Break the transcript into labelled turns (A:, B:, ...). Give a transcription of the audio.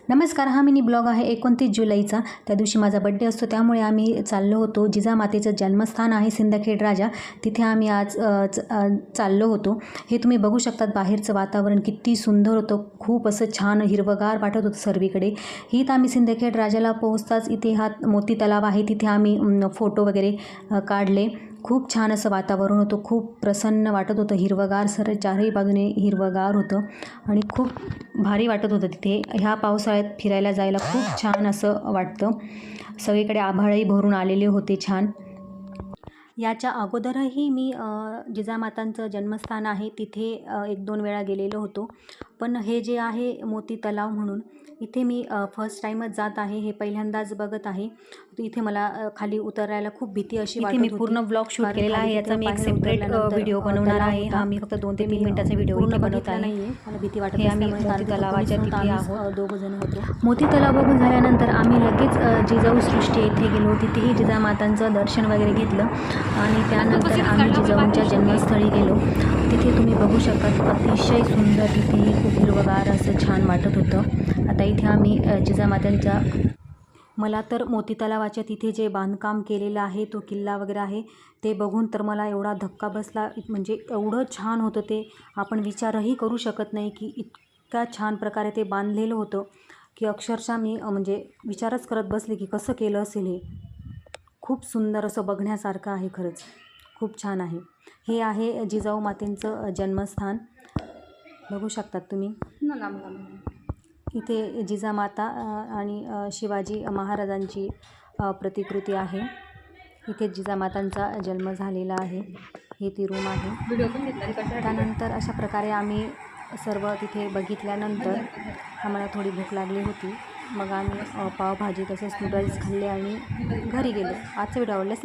A: नमस्कार, हा mini blog आहे 29 जुलैचा। त्या दिवशी माझा बड्डे असतो, त्यामुळे आम्ही चाललो होतो जिजामातेचं जन्मस्थान आहे सिंदखेड राजा, तिथे आम्ही आज चाललो होतो। हे तुम्ही बघू शकतात, बाहेरचं वातावरण किती सुंदर होतं, खूप असं छान हिरवगार वाटत होतं सर्वीकडे। ही तर आम्ही सिंदखेड राजाला पोहोचताच इथे हा मोती तलाव आहे, तिथे आम्ही फोटो वगैरे काढले। खूप छान असं वातावरण होतं, खूप प्रसन्न वाटत होतं, हिरवगार चारही बाजूने हिरवगार होतं आणि खूप भारी वाटत होतं तिथे। ह्या पावसाळ्यात फिरायला जायला खूप छान असं वाटतं, सगळीकडे आभाळही भरून आलेले होते छान। याच्या अगोदरही मी जिजामातांचं जन्मस्थान आहे तिथे 1-2 वेळा गेलेलो होतो, पण हे जे आहे मोती तलाव म्हणून इथे मी फर्स्ट टाईमच जात आहे, हे पहिल्यांदाच बघत आहे। इथे मला खाली उतरायला खूप भीती अशी वाटत होती। मी पूर्ण ब्लॉग शूट केलेला आहे, याचा मी एक सेपरेट व्हिडिओ बनवणार आहे। हा मी फक्त 2 ते 3 मिनिटाचा व्हिडिओ इथे बनवत आहे।
B: मला भीती वाटत
A: हे आम्ही मोती तलावाच्या तिथे आहोत,
B: 2 जण होतो।
A: मोती तलाव बघून झाल्यानंतर आम्ही लगेच जिजाऊ सृष्टी येथे गेलो, तिथेही जिजामातांचं दर्शन वगैरे घेतलं आणि त्यानंतर आम्ही जिजाऊंच्या जन्मस्थळी गेलो। तिथे तुम्ही बघू शकता, अतिशय सुंदर, तिथेही खूप हिरवगार असं छान वाटत होतं। आता इथे आम्ही जिजामातांच्या, मला तर मोती तलावाच्या तिथे जे बांधकाम केलेलं आहे, तो किल्ला वगैरे आहे, ते बघून तर मला एवढा धक्का बसला, म्हणजे एवढं छान होतं ते, आपण विचारही करू शकत नाही की इतक्या छान प्रकारे ते बांधलेलं होतं की अक्षरशः मी म्हणजे विचारच करत बसले की कसं केलं असेल हे। खूप सुंदर असं बघण्यासारखं आहे, खरंच खूप छान आहे। हे आहे जिजाऊ मातेंचं जन्मस्थान, बघू शकतात तुम्ही। इथे जिजामाता आणि शिवाजी महाराजांची प्रतिकृती आहे, इथे जिजामातांचा जन्म झालेला आहे। हे ती रूम आहे। त्यानंतर अशा प्रकारे आम्ही सर्व तिथे बघितल्यानंतर आम्हाला थोडी भूक लागली होती, मग आम्ही पावभाजी तसेच नूडल्स खाल्ले आणि घरी गेलो। आजचा व्हिडिओ आवडल्यास